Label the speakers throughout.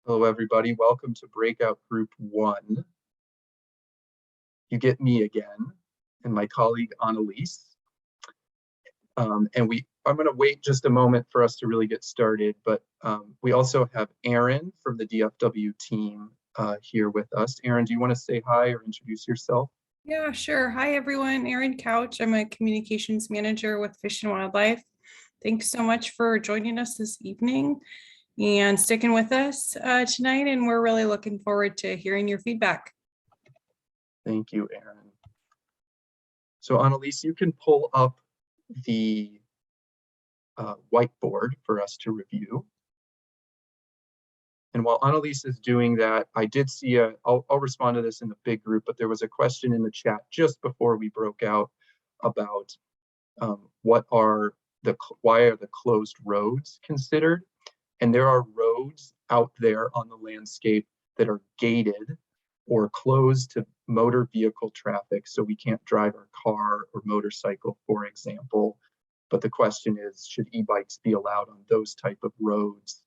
Speaker 1: Hello, everybody. Welcome to Breakout Group 1. You get me again and my colleague Annalise. I'm going to wait just a moment for us to really get started, but we also have Aaron from the DFW team here with us. Aaron, do you want to say hi or introduce yourself?
Speaker 2: Yeah, sure. Hi, everyone. Erin Couch. I'm a communications manager with Fish and Wildlife. Thanks so much for joining us this evening and sticking with us tonight. And we're really looking forward to hearing your feedback.
Speaker 1: Thank you, Aaron. So Annalise, you can pull up the whiteboard for us to review. And while Annalise is doing that, I did see I'll respond to this in the big group, but there was a question in the chat just before we broke out about why are the closed roads considered? And there are roads out there on the landscape that are gated or closed to motor vehicle traffic, so we can't drive our car or motorcycle, for example. But the question is, should e-bikes be allowed on those type of roads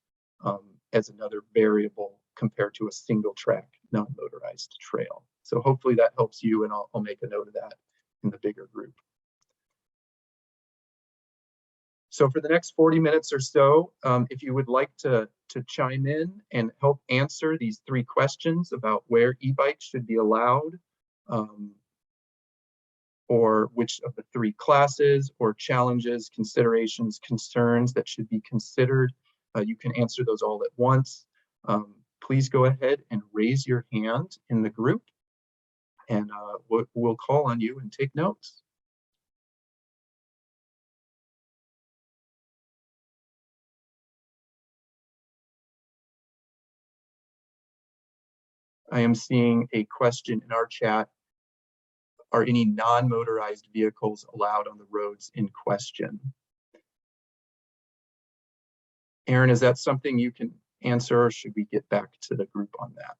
Speaker 1: as another variable compared to a single track non-motorized trail? So hopefully that helps you, and I'll make a note of that in the bigger group. So for the next 40 minutes or so, if you would like to chime in and help answer these 3 questions about where e-bikes should be allowed, or which of the 3 classes or challenges, considerations, concerns that should be considered, you can answer those all at once. Please go ahead and raise your hand in the group, and we'll call on you and take notes. I am seeing a question in our chat. Are any non-motorized vehicles allowed on the roads in question? Aaron, is that something you can answer, or should we get back to the group on that?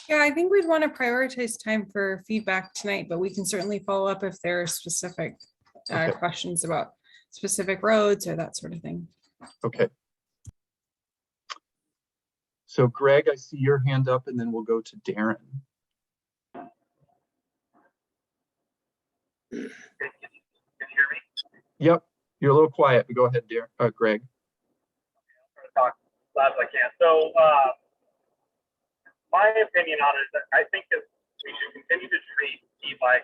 Speaker 2: Yeah, I think we'd want to prioritize time for feedback tonight, but we can certainly follow up if there are specific questions about specific roads or that sort of thing. Okay.
Speaker 1: So Greg, I see your hand up, and then we'll go to Darren.
Speaker 3: Can you hear me?
Speaker 1: Yep, you're a little quiet, but go ahead, Greg.
Speaker 3: I'll try to talk as loud as I can. So my opinion on it is that I think that we should continue to treat e-bikes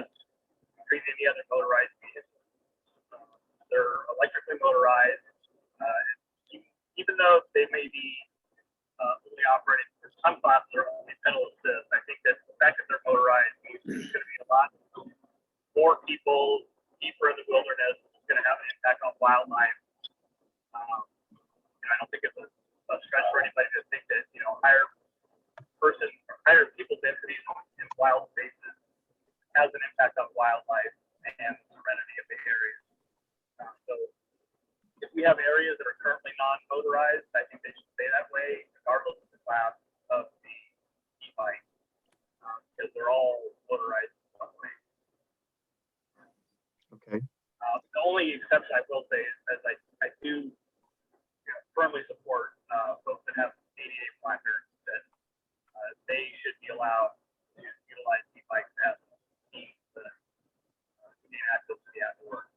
Speaker 3: as treat any other motorized vehicle. They're electrically motorized, even though they may be only operating for some classes or only pedal assist. I think that the fact that they're motorized means there's going to be a lot more people deeper in the wilderness. It's going to have an impact on wildlife. I don't think it's a stretch for anybody to think that higher people densities in wild spaces has an impact on wildlife and serenity of the areas. So if we have areas that are currently non-motorized, I think they should stay that way, regardless of the class of the e-bike, because they're all motorized in some way.
Speaker 1: Okay.
Speaker 3: The only exception I will say is I do firmly support folks that have ADA placards that they should be allowed to utilize e-bikes as means to gain access to the outdoors.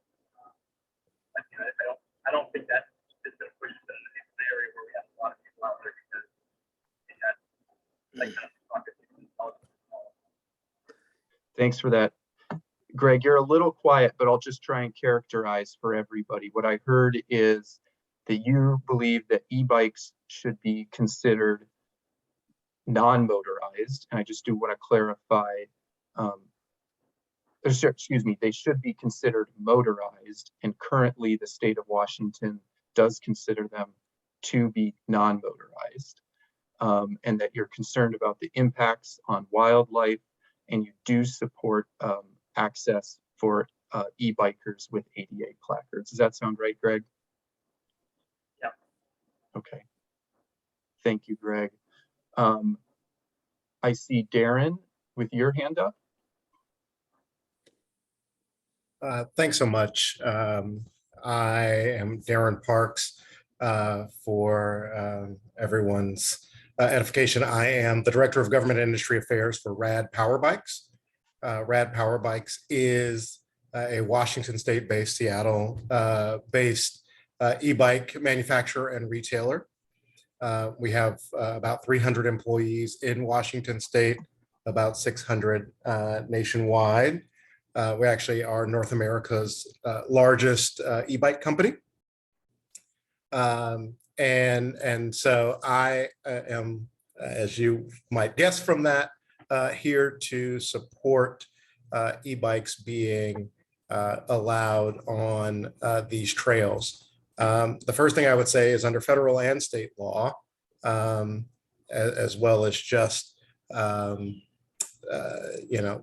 Speaker 3: I don't think that is going to push us in an area where we have a lot of people out there because they had
Speaker 1: Thanks for that. Greg, you're a little quiet, but I'll just try and characterize for everybody. What I heard is that you believe that e-bikes should be considered non-motorized, and I just do want to clarify, excuse me, they should be considered motorized, and currently the state of Washington does consider them to be non-motorized, and that you're concerned about the impacts on wildlife, and you do support access for e-bikers with ADA placards. Does that sound right, Greg?
Speaker 3: Yeah.
Speaker 1: Okay. Thank you, Greg. I see Darren with your hand up.
Speaker 4: Thanks so much. I am Darren Parks, for everyone's edification. I am the Director of Government and Industry Affairs for RAD Power Bikes. RAD Power Bikes is a Washington State-based, Seattle-based e-bike manufacturer and retailer. We have about 300 employees in Washington State, about 600 nationwide. We actually are North America's largest e-bike company. And so I am, as you might guess from that, here to support e-bikes being allowed on these trails. The first thing I would say is under federal and state law, as well as just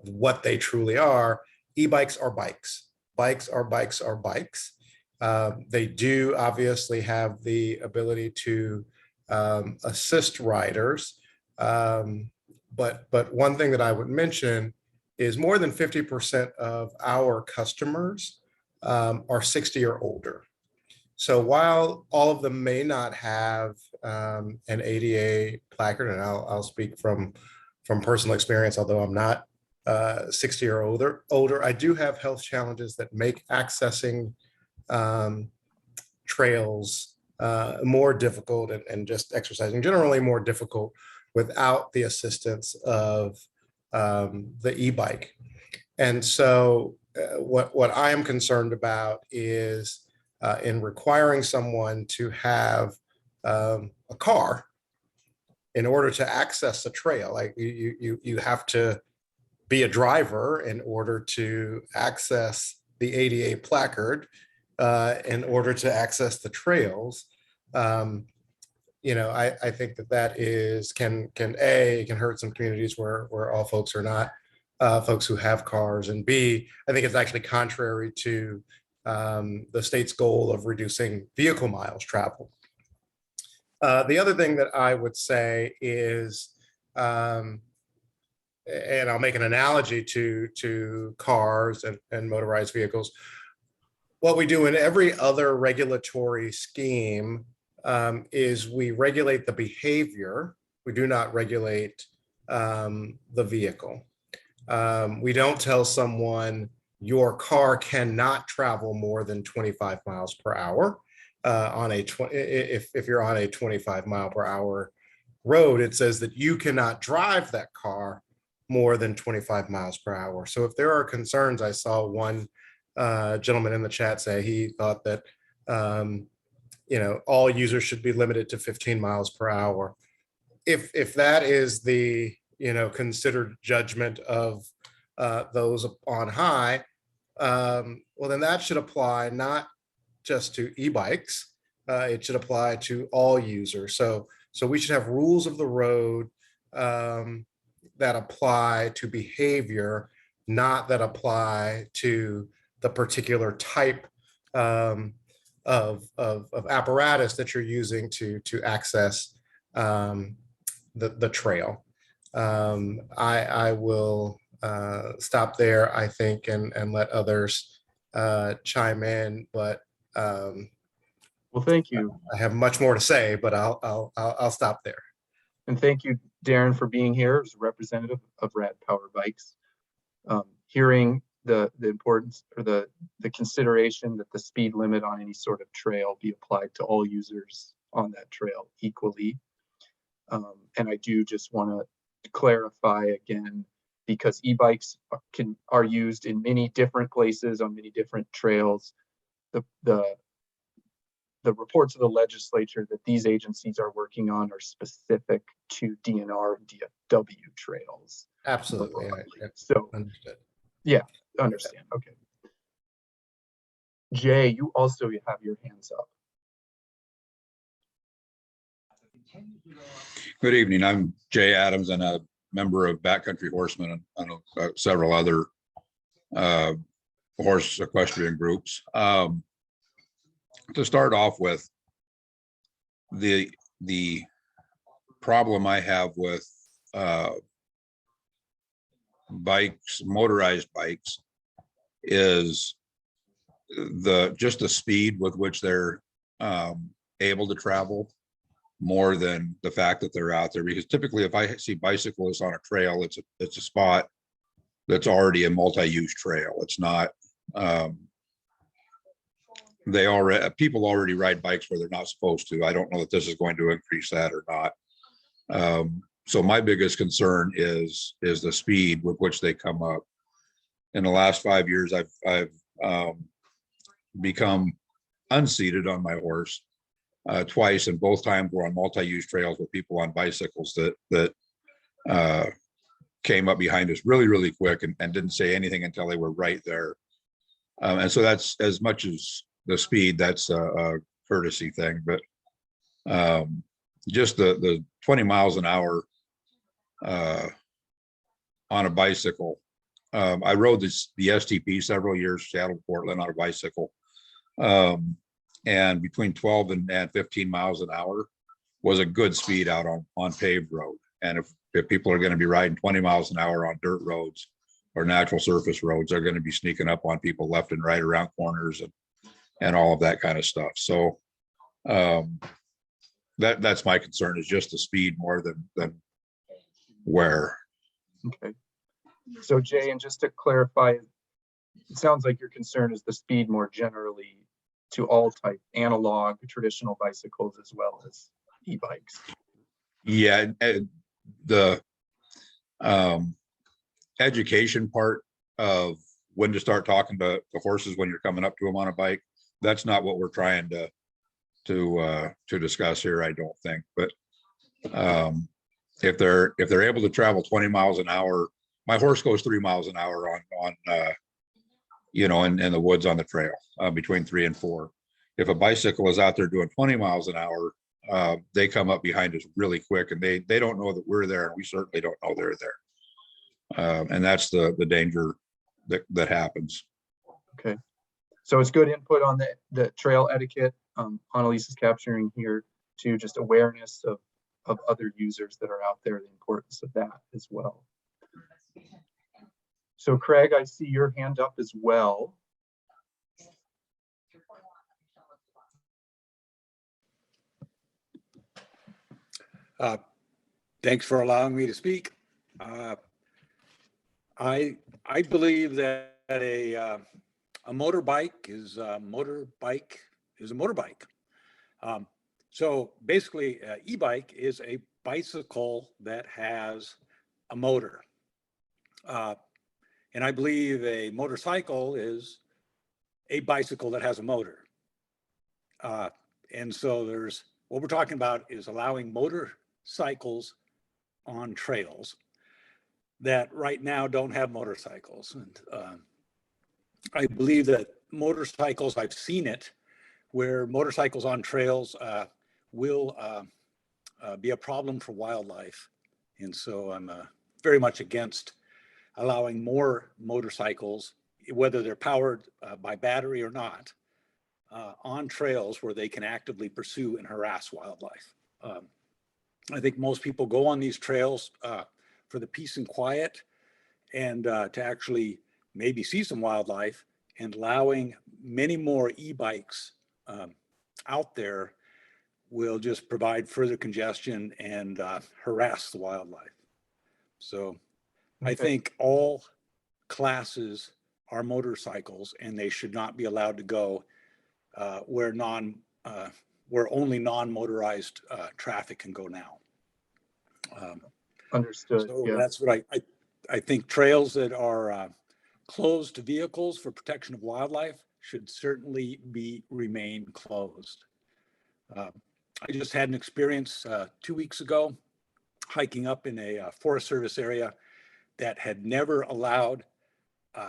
Speaker 4: what they truly are, e-bikes are bikes. Bikes are bikes are bikes. They do obviously have the ability to assist riders. But one thing that I would mention is more than 50% of our customers are 60 or older. So while all of them may not have an ADA placard, and I'll speak from personal experience, although I'm not 60 or older, I do have health challenges that make accessing trails more difficult, and just exercising generally more difficult without the assistance of the e-bike. And so what I am concerned about is in requiring someone to have a car in order to access the trail. Like you have to be a driver in order to access the ADA placard, in order to access the trails. I think that can hurt some communities where all folks are not folks who have cars, and B, I think it's actually contrary to the state's goal of reducing vehicle miles traveled. The other thing that I would say is, and I'll make an analogy to cars and motorized vehicles. What we do in every other regulatory scheme is we regulate the behavior. We do not regulate the vehicle. We don't tell someone your car cannot travel more than 25 miles per hour if you're on a 25 mile per hour road. It says that you cannot drive that car more than 25 miles per hour. So if there are concerns, I saw one gentleman in the chat say he thought that all users should be limited to 15 miles per hour. If that is the considered judgment of those on high, well, then that should apply not just to e-bikes. It should apply to all users. So we should have rules of the road that apply to behavior, not that apply to the particular type of apparatus that you're using to access the trail. I will stop there, I think, and let others chime in. But
Speaker 1: well, thank you.
Speaker 4: I have much more to say, but I'll stop there.
Speaker 1: And thank you, Darren, for being here as a representative of RAD Power Bikes. Hearing the importance or the consideration that the speed limit on any sort of trail be applied to all users on that trail equally. And I do just want to clarify again, because e-bikes are used in many different places on many different trails. The reports of the legislature that these agencies are working on are specific to DNR and DFW trails.
Speaker 4: Absolutely.
Speaker 1: So
Speaker 4: understood.
Speaker 1: Yeah, understand. Okay. Jay, you also have your hands up.
Speaker 5: Good evening. I'm Jay Adams and a member of Backcountry Horsemen and several other horse equestrian groups. To start off with, the problem I have with bikes, motorized bikes, is just the speed with which they're able to travel more than the fact that they're out there. Because typically if I see bicyclists on a trail, it's a spot that's already a multi-use trail. It's not, people already ride bikes where they're not supposed to. I don't know that this is going to increase that or not. So my biggest concern is the speed with which they come up. In the last 5 years, I've become unseated on my horse twice, and both times were on multi-use trails with people on bicycles that came up behind us really, really quick and didn't say anything until they were right there. And so that's, as much as the speed, that's a courtesy thing, but just the 20 miles an hour on a bicycle. I rode the STP several years, Seattle, Portland, on a bicycle. And between 12 and 15 miles an hour was a good speed out on paved road. And if people are going to be riding 20 miles an hour on dirt roads or natural surface roads, they're going to be sneaking up on people left and right around corners and all of that kind of stuff. So that's my concern, is just the speed more than where.
Speaker 1: Okay. So Jay, and just to clarify, it sounds like your concern is the speed more generally to all type analog traditional bicycles as well as e-bikes.
Speaker 5: Yeah, the education part of when to start talking to the horses when you're coming up to them on a bike, that's not what we're trying to discuss here, I don't think. But if they're able to travel 20 miles an hour, my horse goes 3 miles an hour on in the woods on the trail between 3 and 4. If a bicycle is out there doing 20 miles an hour, they come up behind us really quick, and they don't know that we're there, and we certainly don't know they're there. And that's the danger that happens.
Speaker 1: Okay. So it's good input on the trail etiquette. Annalise is capturing here too, just awareness of other users that are out there, the importance of that as well. So Craig, I see your hand up as well.
Speaker 6: Thanks for allowing me to speak. I believe that a motorbike is a motorbike. So basically, e-bike is a bicycle that has a motor, and I believe a motorcycle is a bicycle that has a motor. And so what we're talking about is allowing motorcycles on trails that right now don't have motorcycles. And I believe that motorcycles, I've seen it, where motorcycles on trails will be a problem for wildlife. And so I'm very much against allowing more motorcycles, whether they're powered by battery or not, on trails where they can actively pursue and harass wildlife. I think most people go on these trails for the peace and quiet, and to actually maybe see some wildlife, and allowing many more e-bikes out there will just provide further congestion and harass the wildlife. So I think all classes are motorcycles, and they should not be allowed to go where only non-motorized traffic can go now.
Speaker 1: Understood.
Speaker 6: So
Speaker 1: yeah.
Speaker 6: that's what I think. Trails that are closed to vehicles for protection of wildlife should certainly remain closed. I just had an experience 2 weeks ago hiking up in a Forest Service area that had never allowed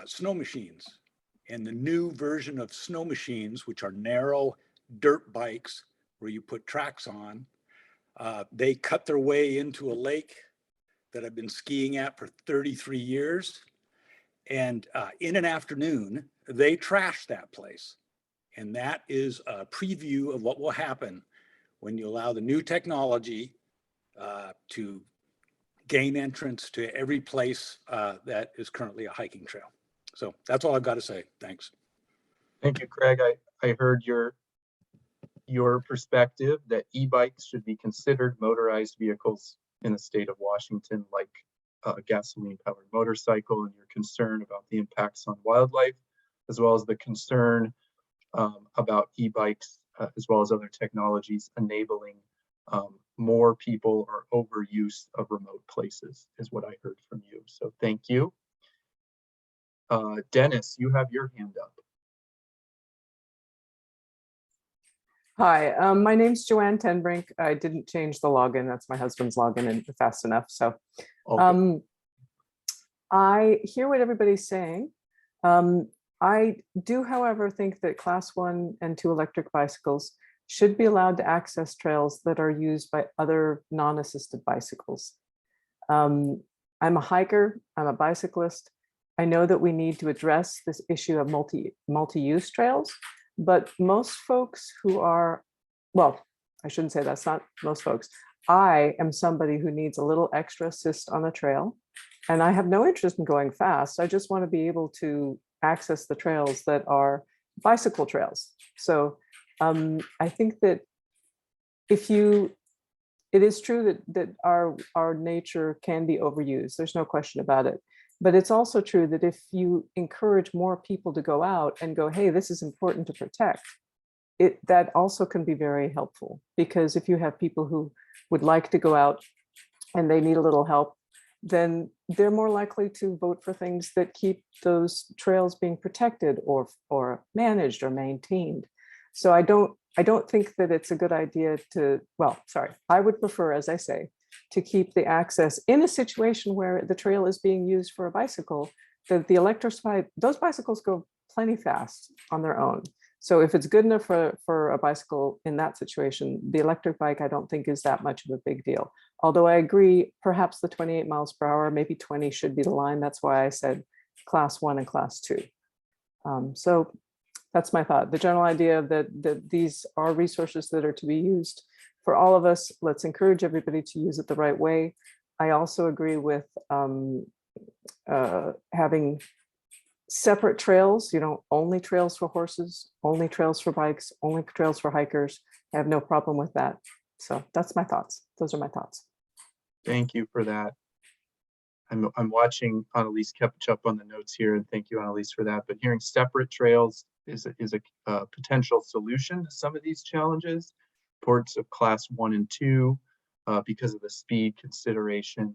Speaker 6: snow machines. And the new version of snow machines, which are narrow dirt bikes where you put tracks on, they cut their way into a lake that I've been skiing at for 33 years. And in an afternoon, they trashed that place. And that is a preview of what will happen when you allow the new technology to gain entrance to every place that is currently a hiking trail. So that's all I've got to say. Thanks.
Speaker 1: Thank you, Craig. I heard your your perspective that e-bikes should be considered motorized vehicles in the state of Washington, like a gasoline-powered motorcycle, and your concern about the impacts on wildlife, as well as the concern about e-bikes, as well as other technologies enabling more people or overuse of remote places, is what I heard from you. So thank you. Dennis, you have your hand up.
Speaker 7: Hi, my name's Joanne Tenbrink. I didn't change the login. That's my husband's login and fast enough. So I hear what everybody's saying. I do, however, think that class 1 and 2 electric bicycles should be allowed to access trails that are used by other non-assisted bicycles. I'm a hiker, I'm a bicyclist. I know that we need to address this issue of multi-use trails, but most folks who are, well, I shouldn't say that's not most folks. I am somebody who needs a little extra assist on the trail, and I have no interest in going fast. I just want to be able to access the trails that are bicycle trails. So I think that it is true that our nature can be overused. There's no question about it. But it's also true that if you encourage more people to go out and go, hey, this is important to protect, that also can be very helpful. Because if you have people who would like to go out and they need a little help, then they're more likely to vote for things that keep those trails being protected or managed or maintained. So I don't think that it's a good idea to, well, sorry, I would prefer, as I say, to keep the access in a situation where the trail is being used for a bicycle, that the electrified, those bicycles go plenty fast on their own. So if it's good enough for a bicycle in that situation, the electric bike, I don't think is that much of a big deal. Although I agree, perhaps the 28 miles per hour, maybe 20 should be the line. That's why I said class 1 and class 2. So that's my thought. The general idea that these are resources that are to be used for all of us. Let's encourage everybody to use it the right way. I also agree with having separate trails, only trails for horses, only trails for bikes, only trails for hikers. I have no problem with that. So that's my thoughts. Those are my thoughts.
Speaker 1: Thank you for that. I'm watching Annalise catch up on the notes here, and thank you, Annalise, for that. But hearing separate trails is a potential solution to some of these challenges. Ports of class 1 and 2 because of the speed consideration,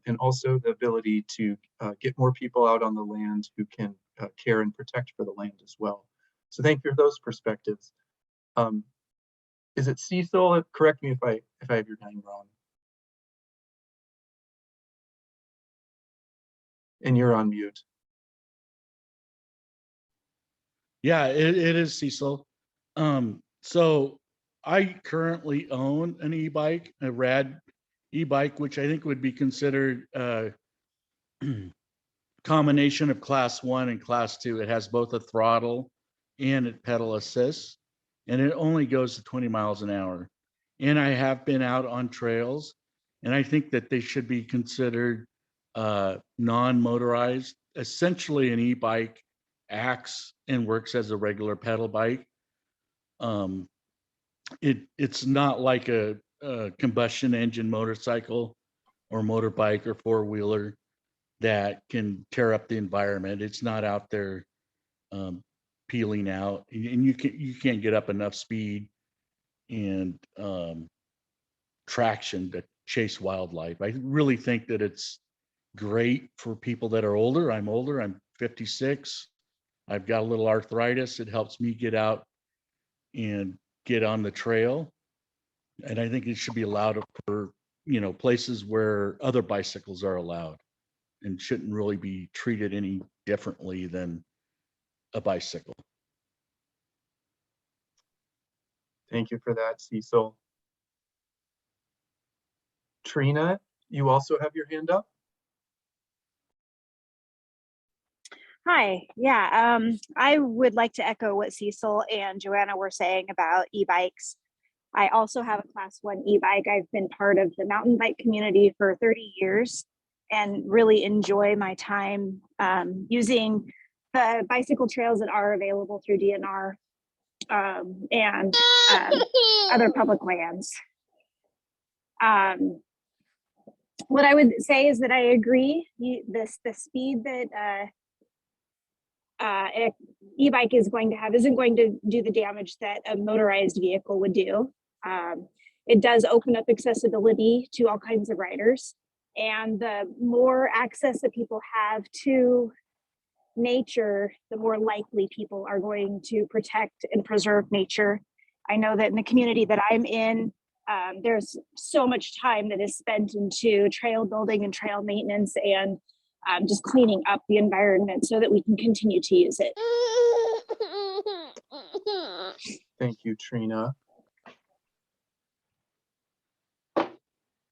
Speaker 1: and also the ability to get more people out on the land who can care and protect for the land as well. So thank you for those perspectives. Is it Cecil? Correct me if I have your name wrong. And you're on mute.
Speaker 8: Yeah, it is Cecil. So I currently own an e-bike, a rad e-bike, which I think would be considered a combination of class 1 and class 2. It has both a throttle and a pedal assist, and it only goes to 20 miles an hour. And I have been out on trails, and I think that they should be considered non-motorized. Essentially, an e-bike acts and works as a regular pedal bike. It's not like a combustion engine motorcycle or motorbike or four-wheeler that can tear up the environment. It's not out there peeling out, and you can't get up enough speed and traction to chase wildlife. I really think that it's great for people that are older. I'm older, I'm 56. I've got a little arthritis. It helps me get out and get on the trail. And I think it should be allowed for, places where other bicycles are allowed and shouldn't really be treated any differently than a bicycle.
Speaker 1: Thank you for that, Cecil. Trina, you also have your hand up?
Speaker 9: Hi, yeah, I would like to echo what Cecil and Joanna were saying about e-bikes. I also have a class 1 e-bike. I've been part of the mountain bike community for 30 years and really enjoy my time using the bicycle trails that are available through DNR. and other public lands. What I would say is that I agree. The speed that an e-bike is going to have isn't going to do the damage that a motorized vehicle would do. It does open up accessibility to all kinds of riders, and the more access that people have to nature, the more likely people are going to protect and preserve nature. I know that in the community that I'm in, there's so much time that is spent into trail building and trail maintenance and just cleaning up the environment so that we can continue to use it.
Speaker 1: Thank you, Trina.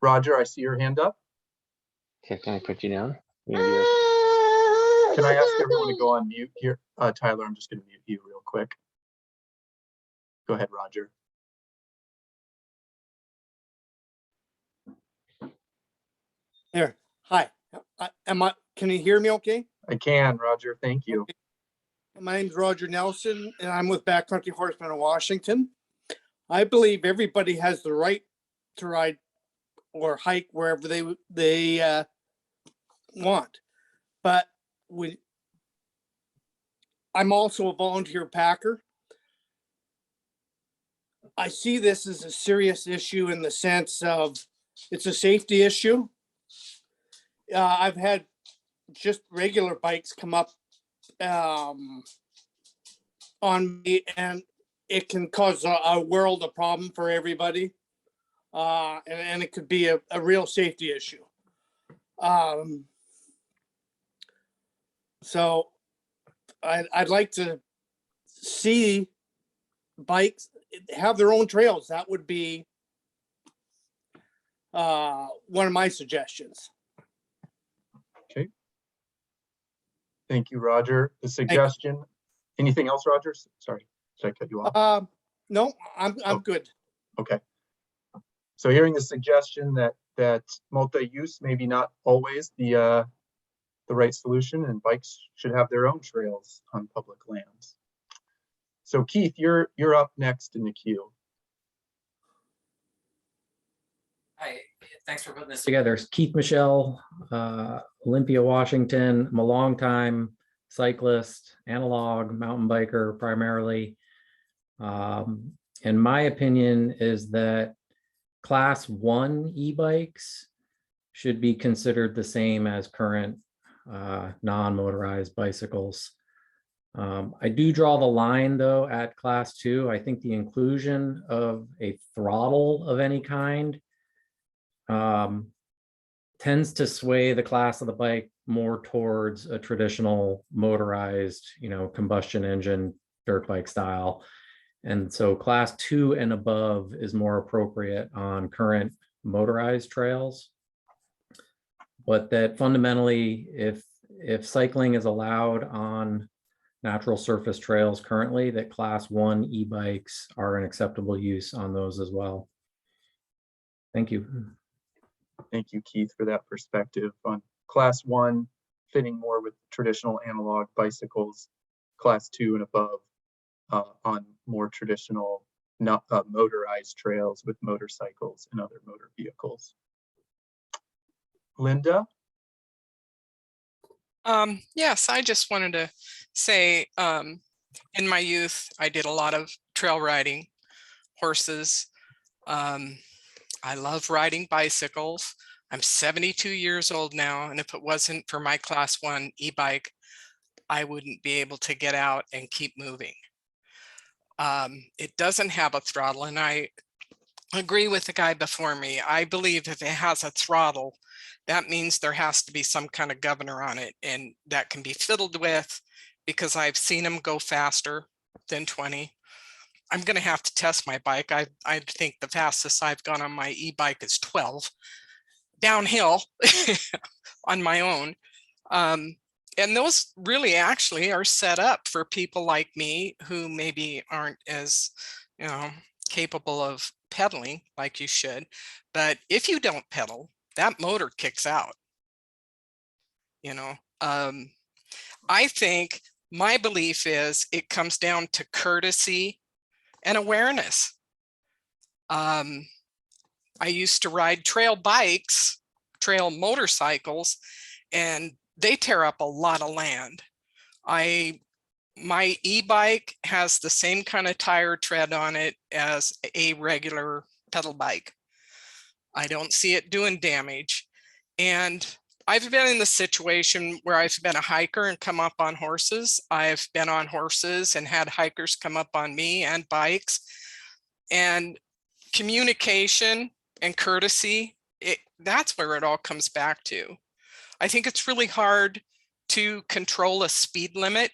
Speaker 1: Roger, I see your hand up.
Speaker 10: Okay, can I put you down?
Speaker 1: Can I ask everyone to go on mute here? Tyler, I'm just going to mute you real quick. Go ahead, Roger.
Speaker 11: There. Hi. Can you hear me okay?
Speaker 1: I can, Roger. Thank you.
Speaker 11: Okay. My name's Roger Nelson, and I'm with Backcountry Horsemen of Washington. I believe everybody has the right to ride or hike wherever they want. But I'm also a volunteer packer. I see this as a serious issue in the sense of it's a safety issue. I've had just regular bikes come up on me, and it can cause a world of problem for everybody. And it could be a real safety issue. So I'd like to see bikes have their own trails. That would be one of my suggestions.
Speaker 1: Okay. Thank you, Roger. The suggestion. Anything else, Roger? Sorry, did I cut you off?
Speaker 11: No, I'm good.
Speaker 1: Okay. So hearing the suggestion that multi-use maybe not always the right solution, and bikes should have their own trails on public lands. So Keith, you're up next in the queue.
Speaker 12: Hi, thanks for putting this together. Keith Michelle, Olympia, Washington. I'm a longtime cyclist, analog, mountain biker primarily. And my opinion is that Class 1 e-bikes should be considered the same as current non-motorized bicycles. I do draw the line though at Class 2. I think the inclusion of a throttle of any kind tends to sway the class of the bike more towards a traditional motorized, combustion engine dirt bike style. And so Class 2 and above is more appropriate on current motorized trails. But that fundamentally, if cycling is allowed on natural surface trails currently, that Class 1 e-bikes are an acceptable use on those as well. Thank you.
Speaker 1: Thank you, Keith, for that perspective on Class 1 fitting more with traditional analog bicycles, Class 2 and above on more traditional not motorized trails with motorcycles and other motor vehicles. Linda?
Speaker 13: Yes, I just wanted to say in my youth, I did a lot of trail riding, horses. I love riding bicycles. I'm 72 years old now, and if it wasn't for my Class 1 e-bike, I wouldn't be able to get out and keep moving. It doesn't have a throttle, and I agree with the guy before me. I believe if it has a throttle, that means there has to be some kind of governor on it, and that can be fiddled with because I've seen them go faster than 20. I'm going to have to test my bike. I think the fastest I've gone on my e-bike is 12 downhill on my own. And those really actually are set up for people like me who maybe aren't as, capable of pedaling like you should. But if you don't pedal, that motor kicks out. I think my belief is it comes down to courtesy and awareness. I used to ride trail bikes, trail motorcycles, and they tear up a lot of land. My e-bike has the same kind of tire tread on it as a regular pedal bike. I don't see it doing damage. And I've been in the situation where I've been a hiker and come up on horses. I've been on horses and had hikers come up on me and bikes. And communication and courtesy, that's where it all comes back to. I think it's really hard to control a speed limit.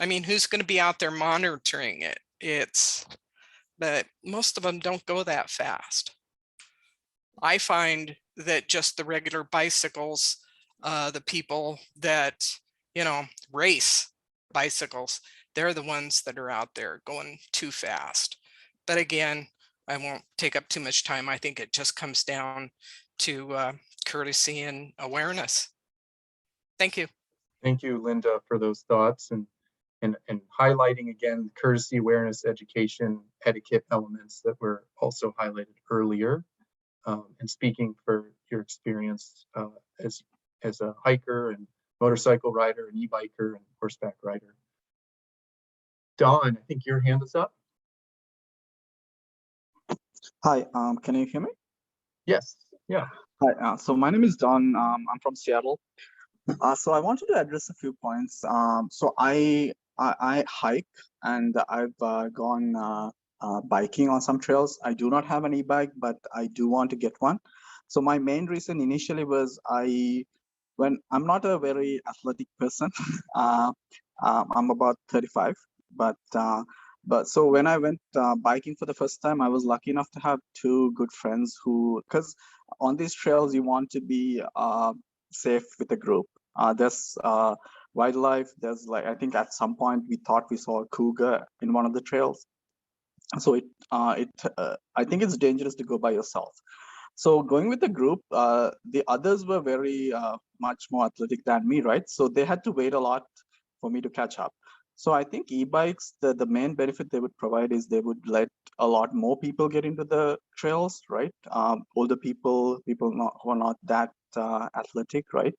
Speaker 13: I mean, who's going to be out there monitoring it? But most of them don't go that fast. I find that just the regular bicycles, the people that, race bicycles, they're the ones that are out there going too fast. But again, I won't take up too much time. I think it just comes down to courtesy and awareness. Thank you.
Speaker 1: Thank you, Linda, for those thoughts and highlighting again courtesy, awareness, education, etiquette elements that were also highlighted earlier. And speaking for your experience as a hiker and motorcycle rider and e-biker and horseback rider. Don, I think your hand is up.
Speaker 14: Hi, can you hear me?
Speaker 1: Yes, yeah.
Speaker 14: Hi, so my name is Don. I'm from Seattle. So I wanted to address a few points. So I hike and I've gone biking on some trails. I do not have an e-bike, but I do want to get one. So my main reason initially was when I'm not a very athletic person. I'm about 35, but so when I went biking for the first time, I was lucky enough to have two good friends because on these trails you want to be safe with a group. There's wildlife. There's I think at some point we thought we saw a cougar in one of the trails. So I think it's dangerous to go by yourself. So going with the group, the others were very much more athletic than me, right? So they had to wait a lot for me to catch up. So I think e-bikes, the main benefit they would provide is they would let a lot more people get into the trails, right? Older people who are not that athletic, right?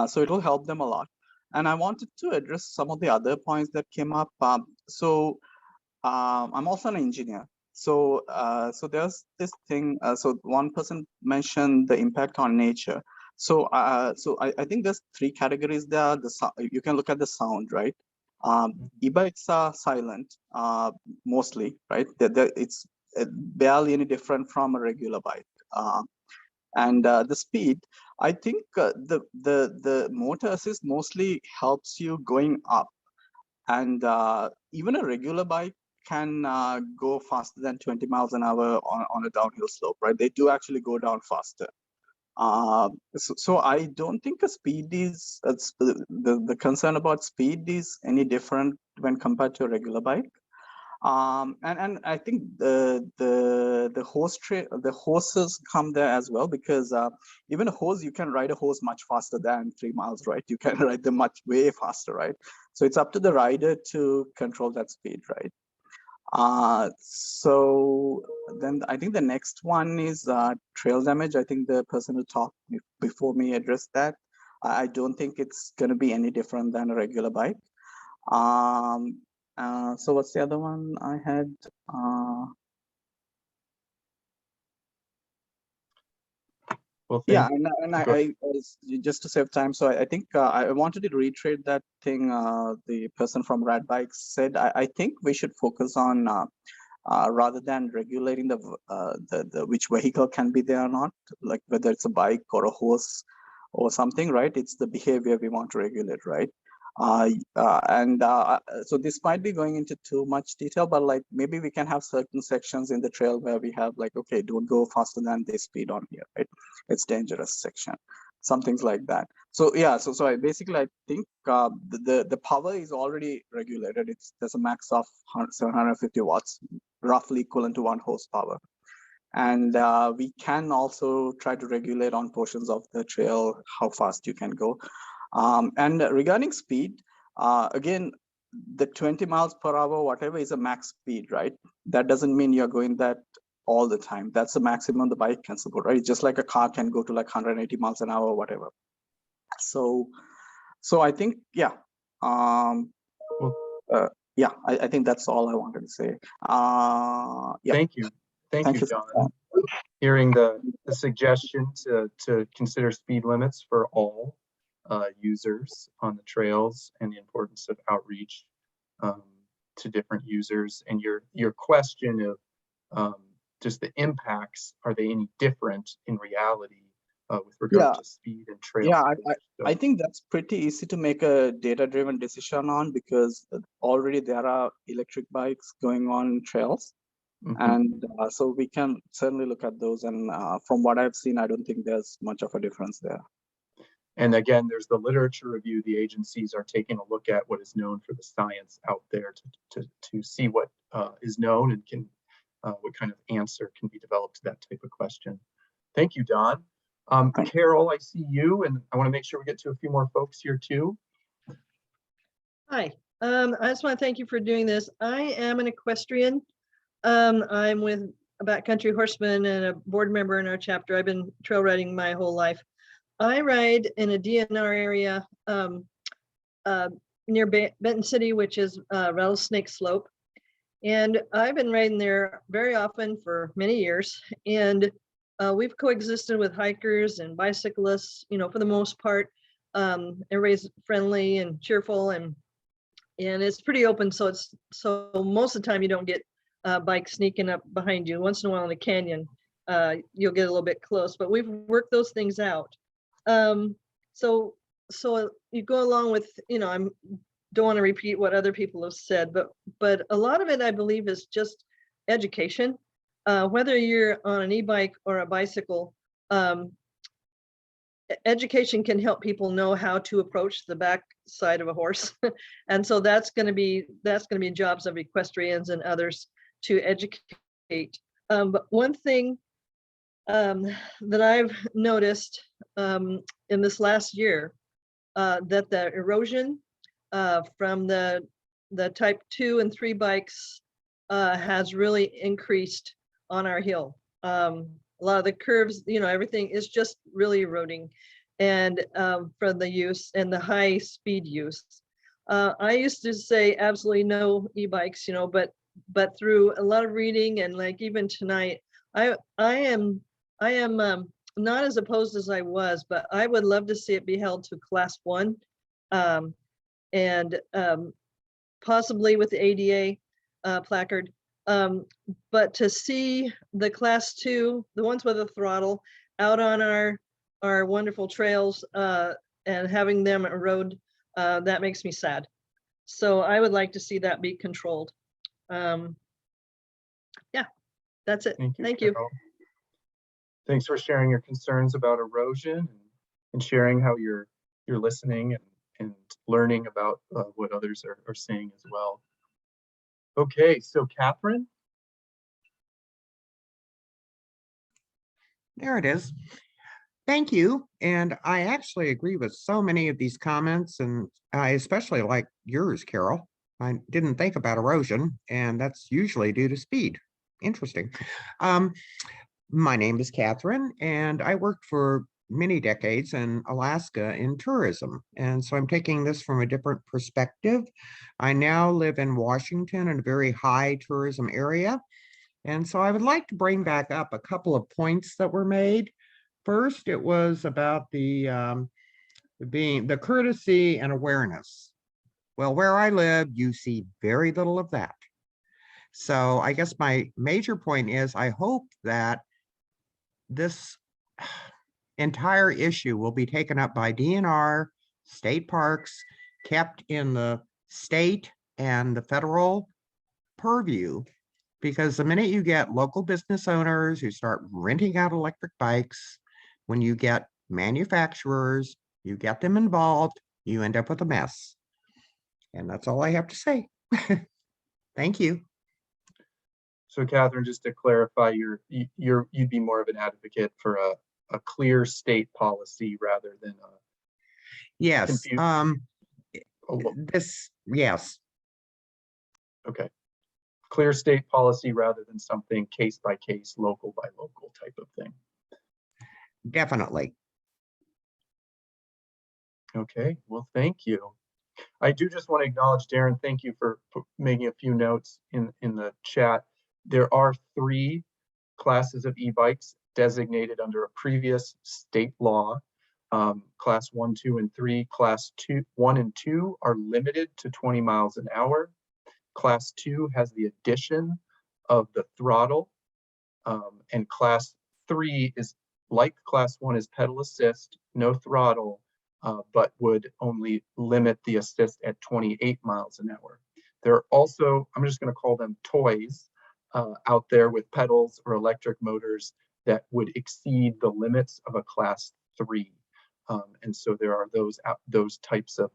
Speaker 14: So it will help them a lot. And I wanted to address some of the other points that came up. I'm also an engineer. So there's this thing. So one person mentioned the impact on nature. So I think there's three categories there. You can look at the sound, right? E-bikes are silent, mostly, right? It's barely any different from a regular bike. And the speed, I think the motor assist mostly helps you going up, and even a regular bike can go faster than 20 miles an hour on a downhill slope, right? They do actually go down faster. So I don't think a speed is the concern about speed is any different when compared to a regular bike. And I think the horses come there as well, because even a horse, you can ride a horse much faster than 3 miles, right? You can ride them way faster, right? So it's up to the rider to control that speed, right? So then I think the next one is trail damage. I think the person who talked before me addressed that. I don't think it's going to be any different than a regular bike. So what's the other one I had?
Speaker 1: Well,
Speaker 14: yeah, and I was, just to save time, so I think I wanted to reiterate that thing the person from Rad Bikes said. I think we should focus on rather than regulating the which vehicle can be there or not, like whether it's a bike or a horse or something, right? It's the behavior we want to regulate, right? So this might be going into too much detail, but like maybe we can have certain sections in the trail where we have like, okay, don't go faster than this speed on here, right? It's dangerous section, some things like that. So yeah, so I think the power is already regulated. There's a max of 750 watts, roughly equivalent to 1 horsepower. And we can also try to regulate on portions of the trail how fast you can go. And regarding speed, again, the 20 miles per hour, whatever, is a max speed, right? That doesn't mean you're going that all the time. That's the maximum the bike can support, right? Just like a car can go to like 180 miles an hour or whatever. So I think, yeah. Yeah, I think that's all I wanted to say. Yeah.
Speaker 1: Thank you. Thank you, Don. Hearing the suggestion to consider speed limits for all users on the trails and the importance of outreach to different users, and your question of just the impacts, are they any different in reality with regard to speed and trail?
Speaker 14: Yeah, I think that's pretty easy to make a data-driven decision on, because already there are electric bikes going on trails. And so we can certainly look at those. And from what I've seen, I don't think there's much of a difference there.
Speaker 1: And again, there's the literature review. The agencies are taking a look at what is known for the science out there to see what is known and can what kind of answer can be developed to that type of question. Thank you, Don. Carol, I see you, and I want to make sure we get to a few more folks here too.
Speaker 15: Hi, I just want to thank you for doing this. I am an equestrian. I'm with a backcountry horseman and a board member in our chapter. I've been trail riding my whole life. I ride in a DNR area near Benton City, which is Rattlesnake Slope. And I've been riding there very often for many years. And we've coexisted with hikers and bicyclists, you know, for the most part. Everybody's friendly and cheerful, and it's pretty open. So most of the time you don't get bikes sneaking up behind you. Once in a while in a canyon, you'll get a little bit close, but we've worked those things out. So you go along with, you know, don't want to repeat what other people have said, but a lot of it, I believe, is just education. Whether you're on an e-bike or a bicycle, education can help people know how to approach the back side of a horse. And so that's going to be jobs of equestrians and others to educate. But one thing that I've noticed in this last year, that the erosion from the type 2 and 3 bikes has really increased on our hill. A lot of the curves, you know, everything is just really eroding, and for the use and the high speed use. I used to say absolutely no e-bikes, you know, but through a lot of reading and like even tonight, I am not as opposed as I was, but I would love to see it be held to class 1, and possibly with the ADA placard. But to see the class 2, the ones with a throttle, out on our wonderful trails and having them erode, that makes me sad. So I would like to see that be controlled. Yeah, that's it. Thank you.
Speaker 1: Carol. Thanks for sharing your concerns about erosion and sharing how you're listening and learning about what others are saying as well. Okay, so Catherine.
Speaker 16: There it is. Thank you. And I actually agree with so many of these comments, and I especially like yours, Carol. I didn't think about erosion, and that's usually due to speed. Interesting. My name is Catherine, and I worked for many decades in Alaska in tourism. And so I'm taking this from a different perspective. I now live in Washington in a very high tourism area. And so I would like to bring back up a couple of points that were made. First, it was about the courtesy and awareness. Well, where I live, you see very little of that. So I guess my major point is I hope that this entire issue will be taken up by DNR, state parks, kept in the state and the federal purview, because the minute you get local business owners who start renting out electric bikes, when you get manufacturers, you get them involved, you end up with a mess. And that's all I have to say. Thank you.
Speaker 1: So Catherine, just to clarify, you'd be more of an advocate for a clear state policy rather than a
Speaker 16: yes. Yes.
Speaker 1: Okay. Clear state policy rather than something case by case, local by local type of thing.
Speaker 16: Definitely.
Speaker 1: Okay, well, thank you. I do just want to acknowledge, Darren, thank you for making a few notes in the chat. There are 3 classes of e-bikes designated under a previous state law. Class 1, 2, and 3. Class 1 and 2 are limited to 20 miles an hour. Class 2 has the addition of the throttle, and Class 3 is like Class 1 is pedal assist, no throttle, but would only limit the assist at 28 miles an hour. There are also, I'm just going to call them toys, out there with pedals or electric motors that would exceed the limits of a Class 3. And so there are those types of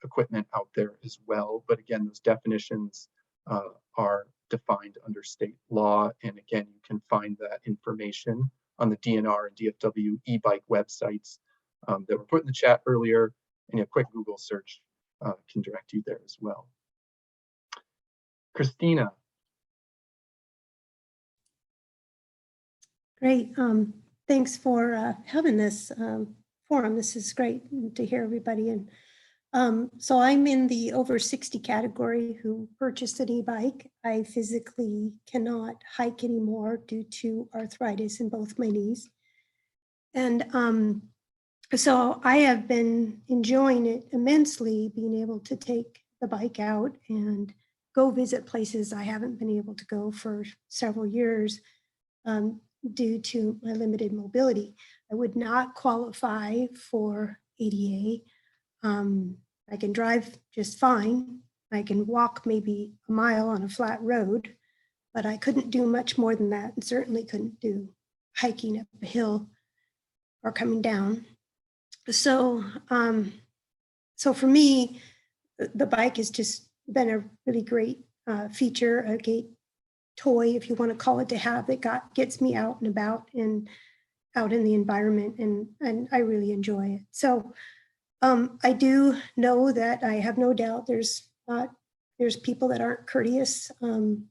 Speaker 1: equipment out there as well. But again, those definitions are defined under state law. And again, you can find that information on the DNR and DFW e-bike websites that were put in the chat earlier, and a quick Google search can direct you there as well. Christina.
Speaker 17: Great. Thanks for having this forum. This is great to hear everybody. And so I'm in the over 60 category who purchased an e-bike. I physically cannot hike anymore due to arthritis in both my knees. And so I have been enjoying it immensely, being able to take the bike out and go visit places I haven't been able to go for several years due to my limited mobility. I would not qualify for ADA. I can drive just fine. I can walk maybe a mile on a flat road, but I couldn't do much more than that, and certainly couldn't do hiking up a hill or coming down. So, so for me, the bike has just been a really great feature, a great toy, if you want to call it, to have that gets me out and about and out in the environment, and I really enjoy it. So I do know that I have no doubt there's people that aren't courteous, and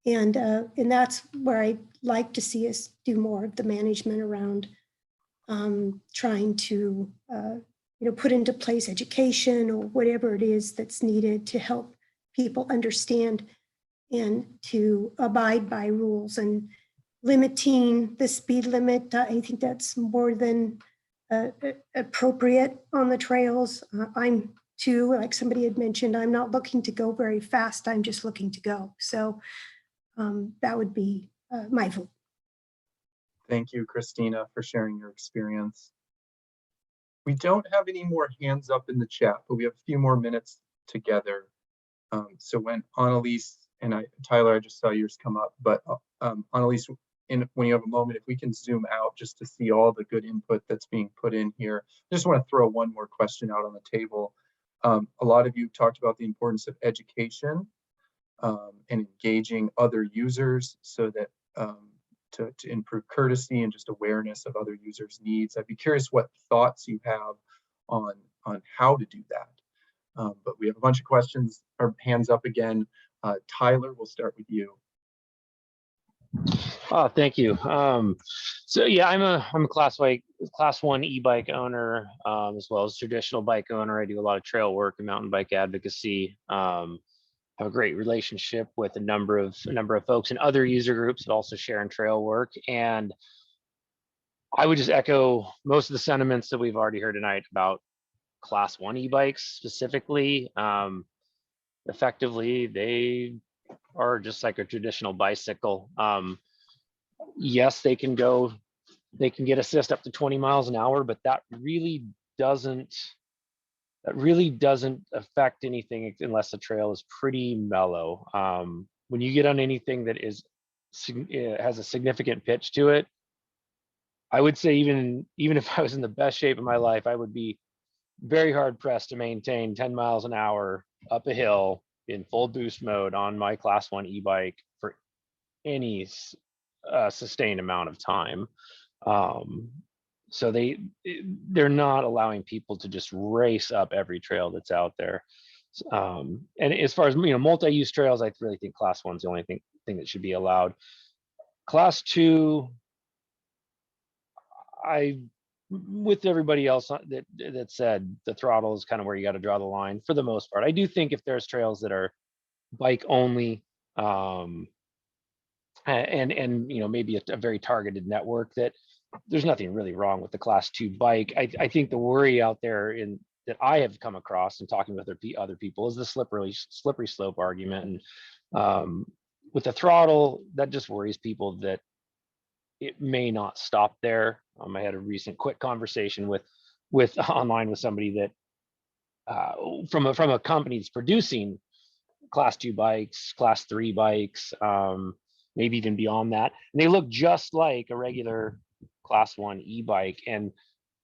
Speaker 17: that's where I'd like to see us do more of the management around trying to put into place education or whatever it is that's needed to help people understand and to abide by rules, and limiting the speed limit. I think that's more than appropriate on the trails. I'm too, like somebody had mentioned, I'm not looking to go very fast. I'm just looking to go. So that would be my vote.
Speaker 1: Thank you, Christina, for sharing your experience. We don't have any more hands up in the chat, but we have a few more minutes together. So when Annalise and Tyler, I just saw yours come up, but Annalise, when you have a moment, if we can zoom out just to see all the good input that's being put in here. I just want to throw one more question out on the table. A lot of you talked about the importance of education and engaging other users so that to improve courtesy and just awareness of other users' needs. I'd be curious what thoughts you have on how to do that. But we have a bunch of questions or hands up again. Tyler, we'll start with you.
Speaker 10: Oh, thank you. So yeah, I'm a class 1 e-bike owner, as well as traditional bike owner. I do a lot of trail work and mountain bike advocacy. Have a great relationship with a number of folks in other user groups that also share in trail work. And I would just echo most of the sentiments that we've already heard tonight about class 1 e-bikes specifically. Effectively, they are just like a traditional bicycle. Yes, they can get assist up to 20 miles an hour, but that really doesn't affect anything unless the trail is pretty mellow. When you get on anything that has a significant pitch to it, I would say even if I was in the best shape of my life, I would be very hard pressed to maintain 10 miles an hour up a hill in full boost mode on my class 1 e-bike for any sustained amount of time. So they're not allowing people to just race up every trail that's out there. And as far as, multi-use trails, I really think class 1's the only thing that should be allowed. Class 2, with everybody else that said the throttle is kind of where you got to draw the line for the most part. I do think if there's trails that are bike only, and maybe a very targeted network, that there's nothing really wrong with the class 2 bike. I think the worry out there that I have come across in talking with other people is the slippery slope argument. And with the throttle, that just worries people that it may not stop there. I had a recent quick conversation with online with somebody that from a company that's producing class 2 bikes, class 3 bikes, maybe even beyond that. And they look just like a regular class 1 e-bike. And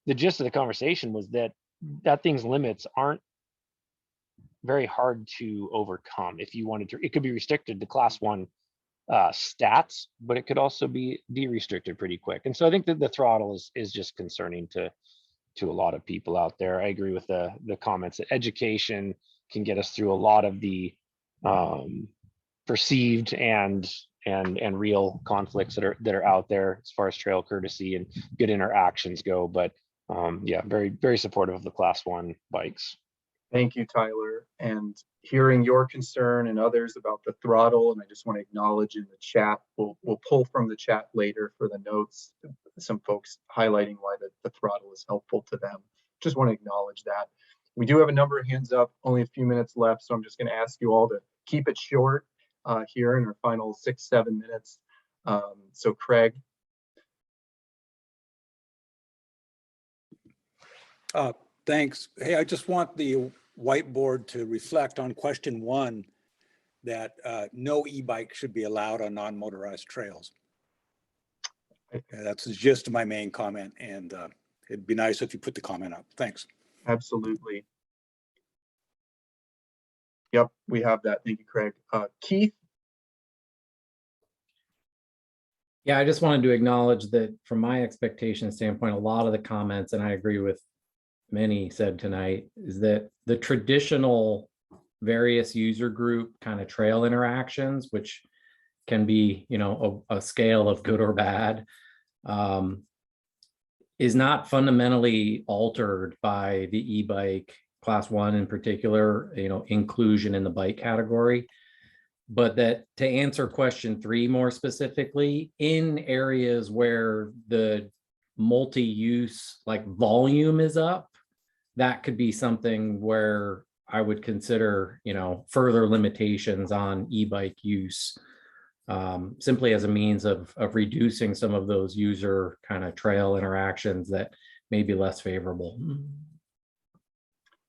Speaker 10: the gist of the conversation was that thing's limits aren't very hard to overcome. If you wanted to, it could be restricted to class 1 stats, but it could also be de-restricted pretty quick. And so I think that the throttle is just concerning to a lot of people out there. I agree with the comments that education can get us through a lot of the perceived and real conflicts that are out there as far as trail courtesy and good interactions go. But yeah, very, very supportive of the class 1 bikes.
Speaker 1: Thank you, Tyler. And hearing your concern and others about the throttle, and I just want to acknowledge in the chat, we'll pull from the chat later for the notes, some folks highlighting why the throttle is helpful to them. Just want to acknowledge that. We do have a number of hands up, only a few minutes left, so I'm just going to ask you all to keep it short here in our final 6-7 minutes. So Craig.
Speaker 6: Thanks. Hey, I just want the whiteboard to reflect on question 1, that no e-bike should be allowed on non-motorized trails. That's the gist of my main comment, and it'd be nice if you put the comment up. Thanks.
Speaker 1: Absolutely. Yep, we have that. Thank you, Craig. Keith?
Speaker 12: Yeah, I just wanted to acknowledge that from my expectation standpoint, a lot of the comments, and I agree with many said tonight, is that the traditional various user group kind of trail interactions, which can be, a scale of good or bad, is not fundamentally altered by the e-bike class 1 in particular, inclusion in the bike category. But that to answer question 3 more specifically, in areas where the multi-use like volume is up, that could be something where I would consider, further limitations on e-bike use, simply as a means of reducing some of those user kind of trail interactions that may be less favorable.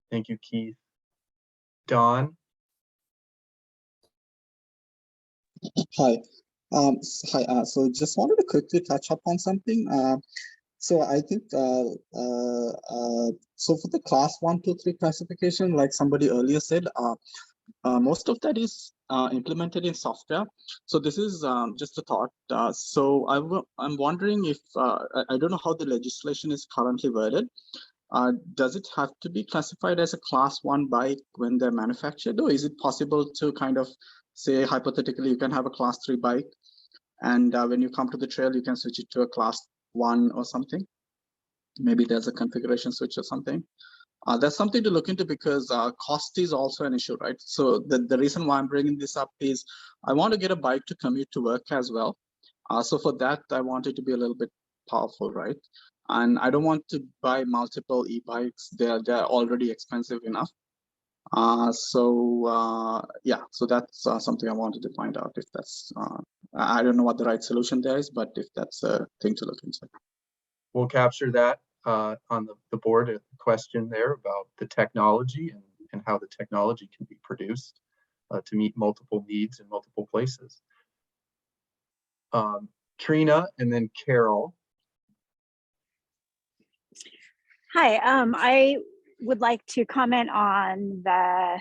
Speaker 1: Thank you, Keith. Don?
Speaker 14: Hi. Hi. So just wanted to quickly touch up on something. So I think so for the class 1, 2, 3 classification, like somebody earlier said, most of that is implemented in software. So this is just a thought. So I'm wondering if I don't know how the legislation is currently worded. Does it have to be classified as a class 1 bike when they're manufactured, or is it possible to kind of say hypothetically you can have a class 3 bike, and when you come to the trail you can switch it to a class 1 or something? Maybe there's a configuration switch or something. That's something to look into, because cost is also an issue, right? So the reason why I'm bringing this up is I want to get a bike to commute to work as well. So for that, I want it to be a little bit powerful, right? And I don't want to buy multiple e-bikes. They're already expensive enough. Yeah, so that's something I wanted to find out if that's, I don't know what the right solution there is, but if that's a thing to look into.
Speaker 1: We'll capture that on the board, a question there about the technology and how the technology can be produced to meet multiple needs in multiple places. Trina and then Carol.
Speaker 9: Hi, I would like to comment on the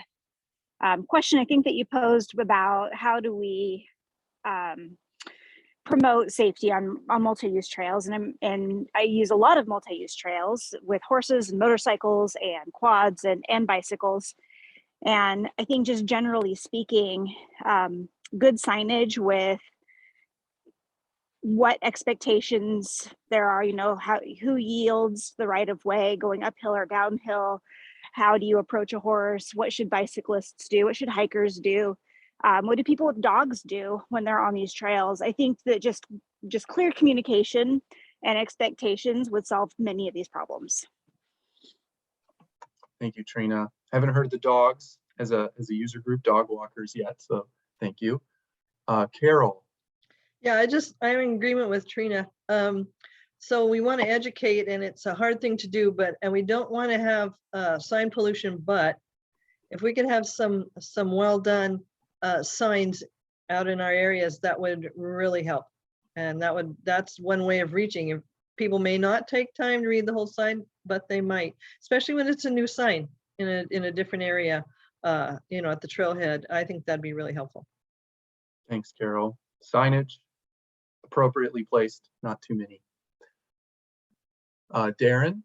Speaker 9: question I think that you posed about how do we promote safety on multi-use trails, and I use a lot of multi-use trails with horses and motorcycles and quads and bicycles, And I think just generally speaking, good signage with what expectations there are, who yields the right of way going uphill or downhill. How do you approach a horse? What should bicyclists do? What should hikers do? What do people with dogs do when they're on these trails? I think that just clear communication and expectations would solve many of these problems.
Speaker 1: Thank you, Trina. Haven't heard the dogs as a user group, dog walkers yet, so thank you. Carol.
Speaker 15: Yeah, I'm in agreement with Trina. So we want to educate, and it's a hard thing to do, and we don't want to have sign pollution, but if we could have some well done signs out in our areas, that would really help. And that's one way of reaching. If people may not take time to read the whole sign, but they might, especially when it's a new sign in a different area, at the trailhead. I think that'd be really helpful.
Speaker 1: Thanks, Carol. Signage appropriately placed, not too many. Darren.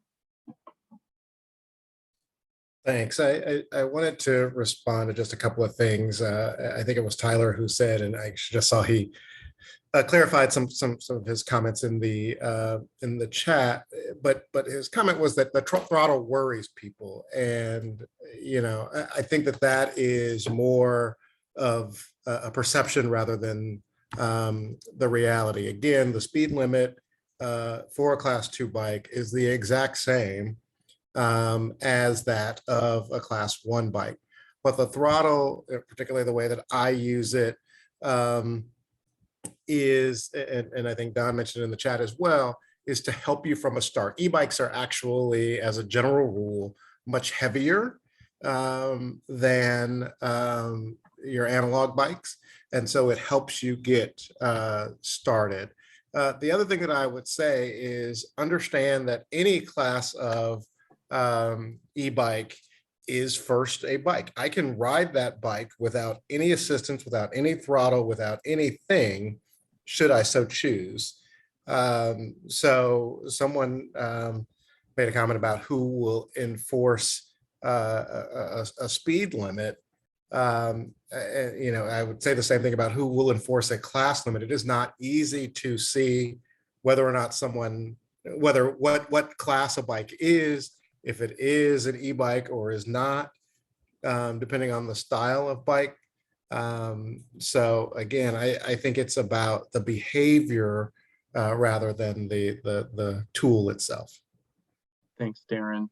Speaker 4: Thanks. I wanted to respond to just a couple of things. I think it was Tyler who said, and I just saw he clarified some of his comments in the chat. But his comment was that the throttle worries people, and I think that is more of a perception rather than the reality. Again, the speed limit for a Class 2 bike is the exact same as that of a Class 1 bike. But the throttle, particularly the way that I use it, is, and I think Don mentioned in the chat as well, is to help you from a start. E-bikes are actually, as a general rule, much heavier than your analog bikes. And so it helps you get started. The other thing that I would say is understand that any class of e-bike is first a bike. I can ride that bike without any assistance, without any throttle, without anything, should I so choose. So someone made a comment about who will enforce a speed limit. I would say the same thing about who will enforce a class limit. It is not easy to see whether or not what class a bike is, if it is an e-bike or is not, depending on the style of bike. So again, I think it's about the behavior rather than the tool itself.
Speaker 1: Thanks, Darren.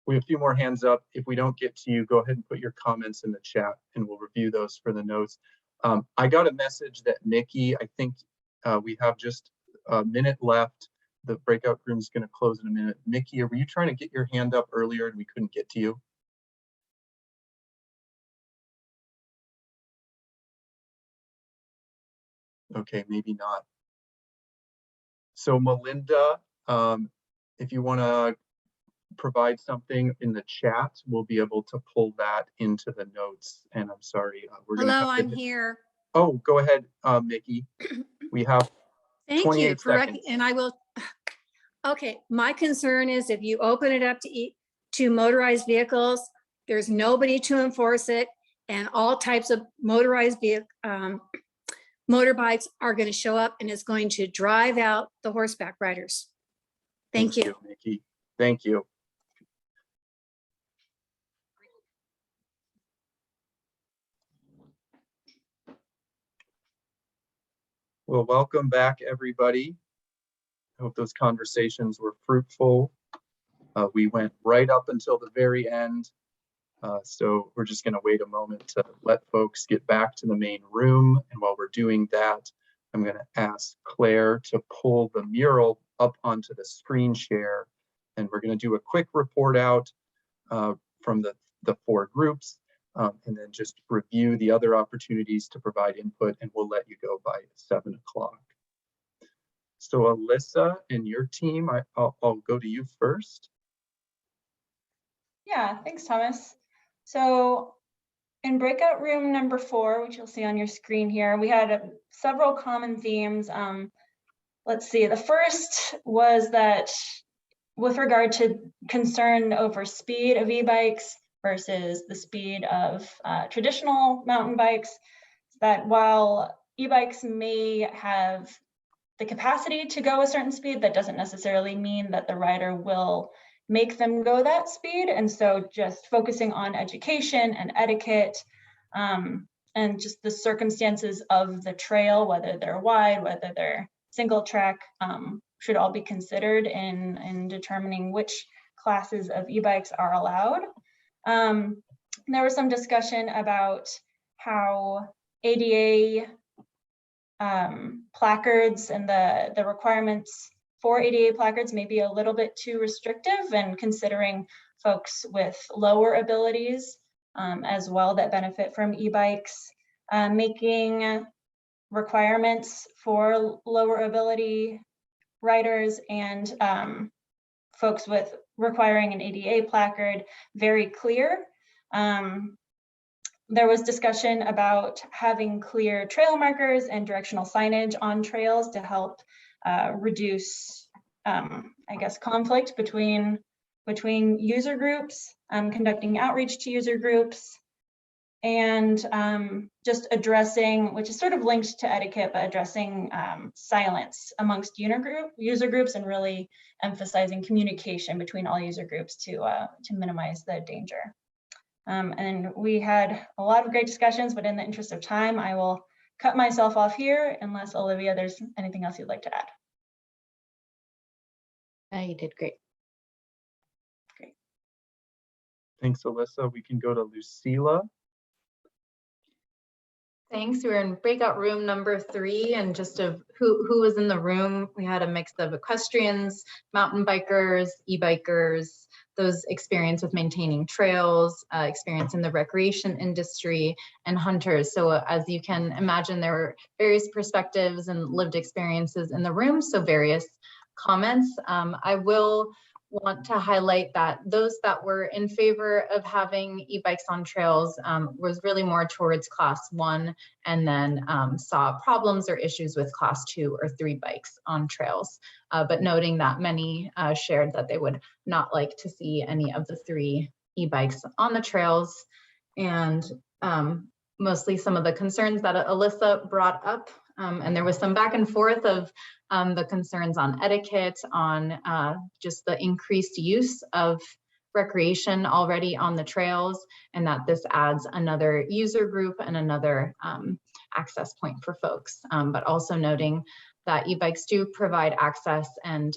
Speaker 1: We have a few more hands up. If we don't get to you, go ahead and put your comments in the chat and we'll review those for the notes. I got a message that Nikki, I think we have just a minute left. The breakout room is going to close in a minute. Nikki, were you trying to get your hand up earlier and we couldn't get to you? Okay, maybe not. So Melinda, if you want to provide something in the chat, we'll be able to pull that into the notes. And I'm sorry, we're going to.
Speaker 18: Hello, I'm here.
Speaker 1: Oh, go ahead, Mickey. We have
Speaker 18: Thank
Speaker 1: 28
Speaker 18: you for
Speaker 1: seconds.
Speaker 18: and I will. Okay, my concern is if you open it up to motorized vehicles, there's nobody to enforce it, and all types of motorized motorbikes are going to show up, and it's going to drive out the horseback riders. Thank you,
Speaker 1: Mickey. Thank you. Well, welcome back, everybody. I hope those conversations were fruitful. We went right up until the very end. So we're just going to wait a moment to let folks get back to the main room. And while we're doing that, I'm going to ask Claire to pull the mural up onto the screen share. And we're going to do a quick report out from the four groups, and then just review the other opportunities to provide input, and we'll let you go by 7 o'clock. So Alyssa and your team, I'll go to you first.
Speaker 19: Yeah, thanks, Thomas. So in breakout room number 4, which you'll see on your screen here, we had several common themes. Let's see, the first was that with regard to concern over speed of e-bikes, versus the speed of traditional mountain bikes. That while e-bikes may have the capacity to go a certain speed, that doesn't necessarily mean that the rider will make them go that speed. And so just focusing on education and etiquette and just the circumstances of the trail, whether they're wide, whether they're single track, should all be considered in determining which classes of e-bikes are allowed. There was some discussion about how ADA placards and the requirements for ADA placards may be a little bit too restrictive, and considering folks with lower abilities as well that benefit from e-bikes, making requirements for lower ability riders and folks with requiring an ADA placard very clear. There was discussion about having clear trail markers and directional signage on trails to help reduce, I guess, conflict between user groups, conducting outreach to user groups, and just addressing, which is sort of linked to etiquette, but addressing silence amongst user groups and really emphasizing communication between all user groups to minimize the danger. And we had a lot of great discussions, but in the interest of time, I will cut myself off here unless, Olivia, there's anything else you'd like to add.
Speaker 20: You did great.
Speaker 19: Great.
Speaker 1: Thanks, Alyssa. We can go to Lucila.
Speaker 20: Thanks. We were in breakout room number 3, and just of who was in the room, we had a mix of equestrians, mountain bikers, e-bikers, those experience with maintaining trails, experience in the recreation industry, and hunters. So as you can imagine, there were various perspectives and lived experiences in the room, so various comments. I will want to highlight that those that were in favor of having e-bikes on trails was really more towards class 1, and then saw problems or issues with class 2 or 3 bikes on trails. But noting that many shared that they would not like to see any of the 3 e-bikes on the trails. And mostly some of the concerns that Alyssa brought up, and there was some back and forth of the concerns on etiquette, on just the increased use of recreation already on the trails, and that this adds another user group and another access point for folks. But also noting that e-bikes do provide access and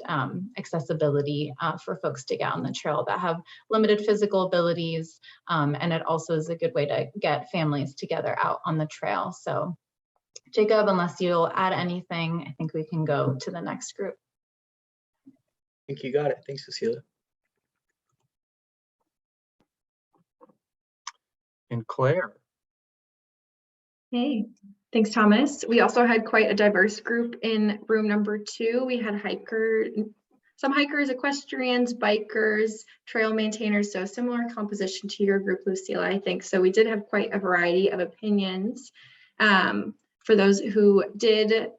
Speaker 20: accessibility for folks to get on the trail that have limited physical abilities. And it also is a good way to get families together out on the trail. So Jacob, unless you'll add anything, I think we can go to the next group.
Speaker 21: I think you got it. Thanks, Cecilia.
Speaker 1: And Claire.
Speaker 22: Hey, thanks, Thomas. We also had quite a diverse group in room number 2. We had some hikers, equestrians, bikers, trail maintainers, so similar composition to your group, Lucila, I think. So we did have quite a variety of opinions. For those who did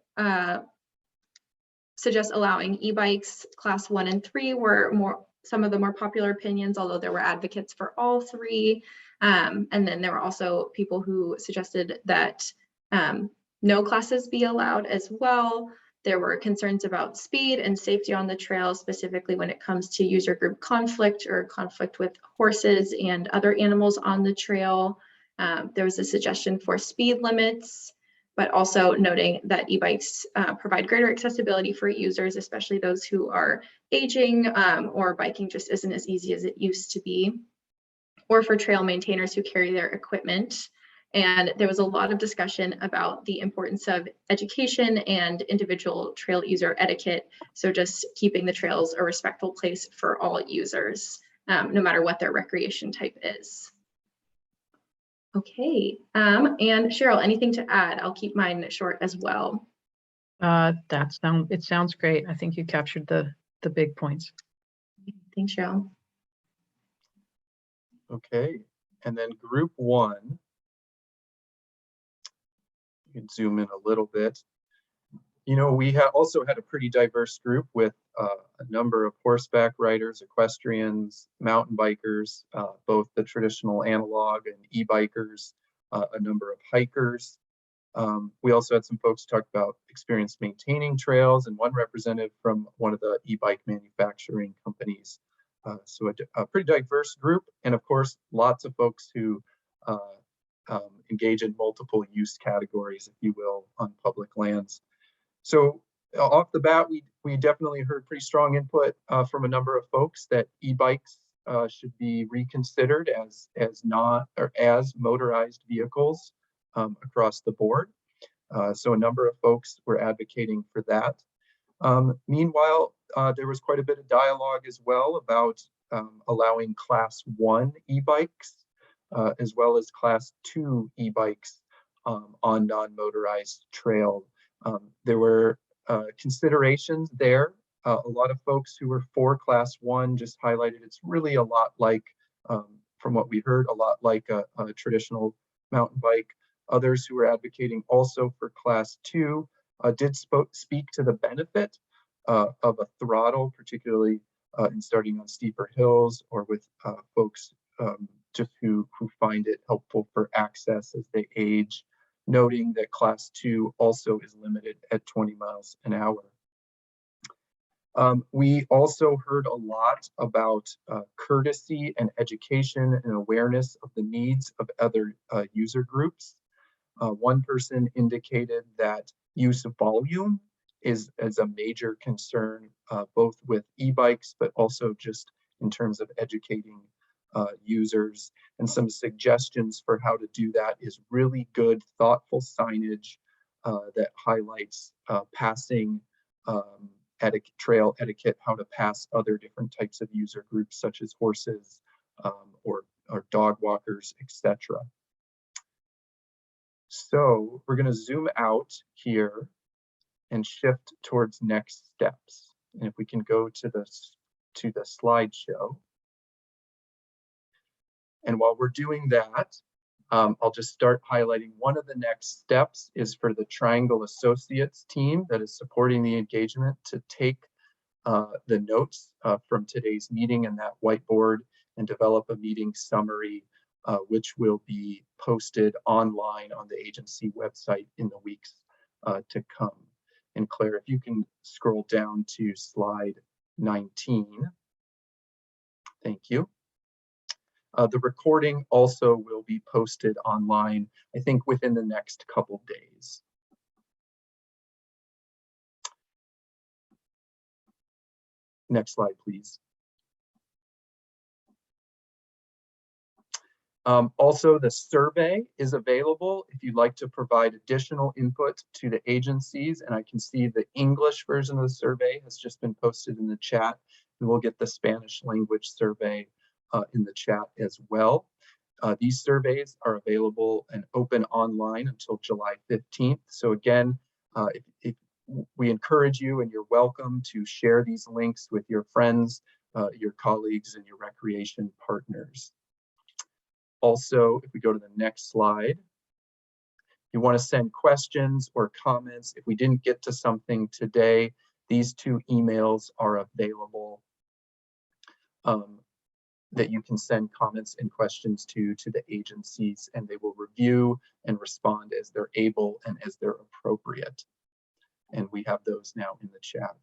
Speaker 22: suggest allowing e-bikes, class 1 and 3 were some of the more popular opinions, although there were advocates for all 3. And then there were also people who suggested that no classes be allowed as well. There were concerns about speed and safety on the trail, specifically when it comes to user group conflict or conflict with horses and other animals on the trail. There was a suggestion for speed limits, but also noting that e-bikes provide greater accessibility for users, especially those who are aging or biking just isn't as easy as it used to be, or for trail maintainers who carry their equipment. And there was a lot of discussion about the importance of education and individual trail user etiquette. So just keeping the trails a respectful place for all users, no matter what their recreation type is. Okay, and Cheryl, anything to add? I'll keep mine short as well.
Speaker 23: It sounds great. I think you captured the big points.
Speaker 22: Thanks, Cheryl.
Speaker 1: Okay, and then group 1. You can zoom in a little bit. You know, we also had a pretty diverse group with a number of horseback riders, equestrians, mountain bikers, both the traditional analog and e-bikers, a number of hikers. We also had some folks talk about experience maintaining trails, and one representative from one of the e-bike manufacturing companies. So a pretty diverse group, and of course, lots of folks who engage in multiple use categories, if you will, on public lands. So off the bat, we definitely heard pretty strong input from a number of folks that e-bikes should be reconsidered as motorized vehicles across the board. So a number of folks were advocating for that. Meanwhile, there was quite a bit of dialogue as well about allowing Class 1 e-bikes as well as Class 2 e-bikes on non-motorized trail. There were considerations there. A lot of folks who were for Class 1 just highlighted it's really a lot like, from what we heard, a lot like a traditional mountain bike. Others who were advocating also for Class 2 did speak to the benefit of a throttle, particularly in starting on steeper hills or with folks just who find it helpful for access as they age, noting that Class 2 also is limited at 20 miles an hour. We also heard a lot about courtesy and education and awareness of the needs of other user groups. One person indicated that use of volume is a major concern, both with e-bikes, but also just in terms of educating users. And some suggestions for how to do that is really good, thoughtful signage that highlights passing trail etiquette, how to pass other different types of user groups, such as horses or dog walkers, etc. So we're going to zoom out here and shift towards next steps. And if we can go to the slideshow. And while we're doing that, I'll just start highlighting one of the next steps is for the Triangle Associates team that is supporting the engagement to take the notes from today's meeting and that whiteboard and develop a meeting summary, which will be posted online on the agency website in the weeks to come. And Claire, if you can scroll down to slide 19. Thank you. The recording also will be posted online, I think within the next couple days. Next slide, please. Also, the survey is available if you'd like to provide additional input to the agencies, and I can see the English version of the survey has just been posted in the chat, and we'll get the Spanish language survey in the chat as well. These surveys are available and open online until July 15th. So again, if we encourage you and you're welcome to share these links with your friends, your colleagues, and your recreation partners. Also, if we go to the next slide, you want to send questions or comments. If we didn't get to something today, these two emails are available that you can send comments and questions to the agencies, and they will review and respond as they're able and as they're appropriate. And we have those now in the chat.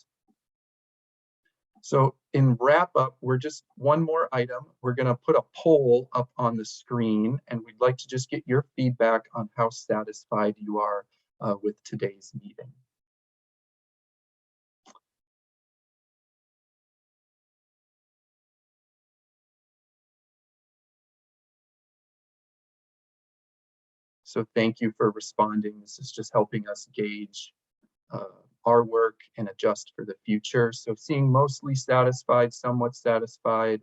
Speaker 1: So in wrap up, we're just one more item. We're going to put a poll up on the screen, and we'd like to just get your feedback on how satisfied you are with today's meeting. So thank you for responding. This is just helping us gauge our work and adjust for the future. So seeing mostly satisfied, somewhat satisfied,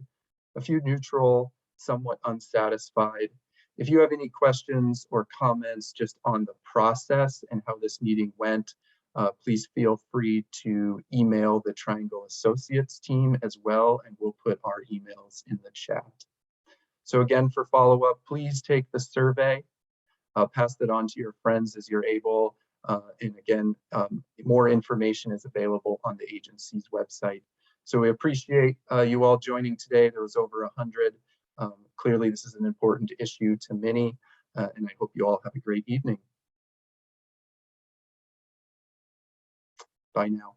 Speaker 1: a few neutral, somewhat unsatisfied. If you have any questions or comments just on the process and how this meeting went, please feel free to email the Triangle Associates team as well, and we'll put our emails in the chat. So again, for follow-up, please take the survey, pass it on to your friends as you're able. And again, more information is available on the agency's website. So we appreciate you all joining today. There was over 100. Clearly, this is an important issue to many, and I hope you all have a great evening. Bye now.